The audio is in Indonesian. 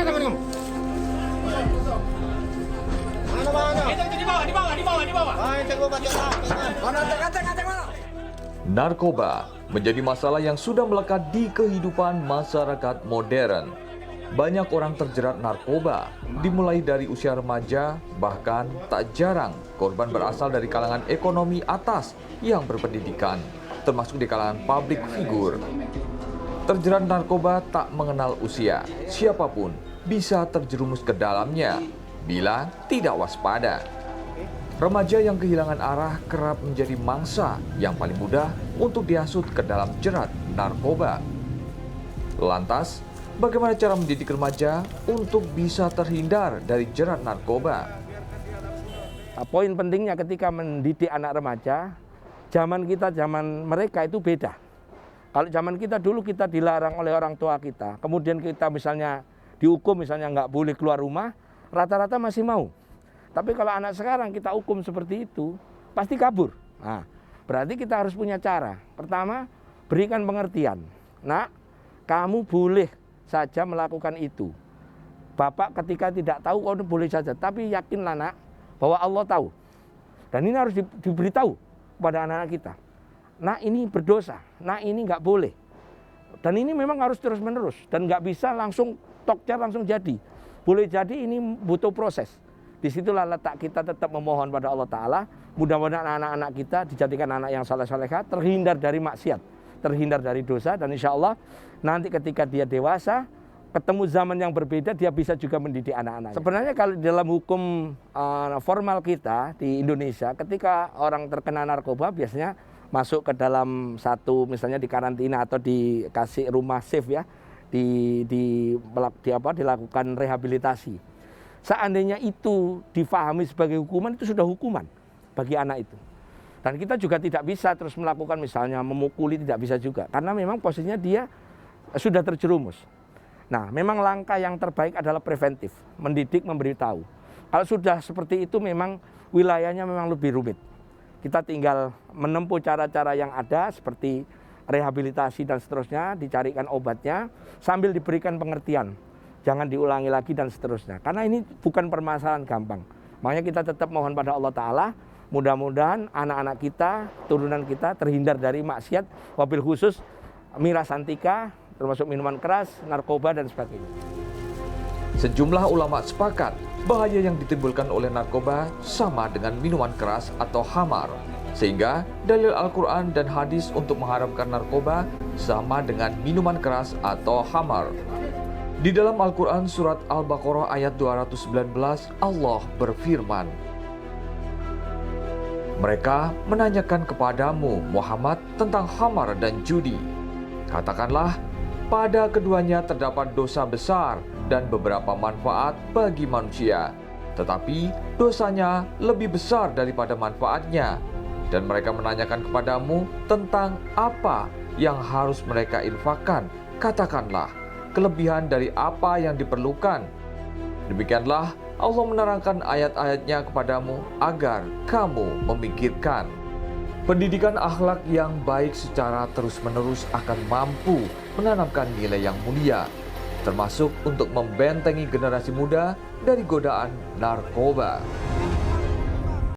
Mana tangan kamu? Mana? Di bawah. Mana cek mana? Narkoba menjadi masalah yang sudah melekat di kehidupan masyarakat modern. Banyak orang terjerat narkoba, dimulai dari usia remaja, bahkan tak jarang korban berasal dari kalangan ekonomi atas yang berpendidikan, termasuk di kalangan publik figur. Terjerat narkoba tak mengenal usia, siapapun bisa terjerumus ke dalamnya bila tidak waspada. Remaja yang kehilangan arah kerap menjadi mangsa yang paling mudah untuk dihasut ke dalam jerat narkoba. Lantas, bagaimana cara mendidik remaja untuk bisa terhindar dari jerat narkoba? Poin pentingnya ketika mendidik anak remaja, zaman kita, zaman mereka itu beda. Kalau zaman kita dulu kita dilarang oleh orang tua kita, kemudian kita misalnya dihukum, misalnya nggak boleh keluar rumah, rata-rata masih mau. Tapi kalau anak sekarang kita hukum seperti itu, pasti kabur. Nah, berarti kita harus punya cara. Pertama, berikan pengertian. Nak, kamu boleh saja melakukan itu. Bapak ketika tidak tahu, kau boleh saja. Tapi yakinlah nak, bahwa Allah tahu. Dan ini harus diberitahu kepada anak-anak kita. Nah ini berdosa, nah ini nggak boleh. Dan ini memang harus terus-menerus. Dan nggak bisa langsung tokcer langsung jadi. Boleh jadi ini butuh proses. Disitulah letak kita tetap memohon pada Allah Ta'ala. Mudah-mudahan anak-anak kita dijadikan anak yang saleh-salehah, terhindar dari maksiat, terhindar dari dosa. Dan insya Allah nanti ketika dia dewasa, ketemu zaman yang berbeda, dia bisa juga mendidik anak-anaknya. Sebenarnya kalau dalam hukum formal kita di Indonesia, ketika orang terkena narkoba biasanya masuk ke dalam satu, misalnya di karantina atau dikasih rumah safe ya, dilakukan rehabilitasi. Seandainya itu difahami sebagai hukuman, itu sudah hukuman bagi anak itu. Dan kita juga tidak bisa terus melakukan misalnya memukuli, tidak bisa juga. Karena memang posisinya dia sudah terjerumus. Nah, memang langkah yang terbaik adalah preventif, mendidik, memberitahu. Kalau sudah seperti itu memang wilayahnya memang lebih rumit. Kita tinggal menempuh cara-cara yang ada seperti rehabilitasi dan seterusnya, dicarikan obatnya, sambil diberikan pengertian. Jangan diulangi lagi dan seterusnya. Karena ini bukan permasalahan gampang. Makanya kita tetap mohon pada Allah Ta'ala, mudah-mudahan anak-anak kita, turunan kita terhindar dari maksiat, wabil khusus miras antika, termasuk minuman keras, narkoba, dan sebagainya. Sejumlah ulama sepakat bahaya yang ditimbulkan oleh narkoba sama dengan minuman keras atau khamar. Sehingga dalil Al-Quran dan hadis untuk mengharamkan narkoba sama dengan minuman keras atau khamar. Di dalam Al-Quran surat Al-Baqarah ayat 219, Allah berfirman, "Mereka menanyakan kepadamu, Muhammad, tentang khamar dan judi. Katakanlah, pada keduanya terdapat dosa besar dan beberapa manfaat bagi manusia. Tetapi dosanya lebih besar daripada manfaatnya. Dan mereka menanyakan kepadamu tentang apa yang harus mereka infakkan. Katakanlah, kelebihan dari apa yang diperlukan. Demikianlah Allah menerangkan ayat-ayatnya kepadamu agar kamu memikirkan." Pendidikan akhlak yang baik secara terus-menerus akan mampu menanamkan nilai yang mulia, termasuk untuk membentengi generasi muda dari godaan narkoba.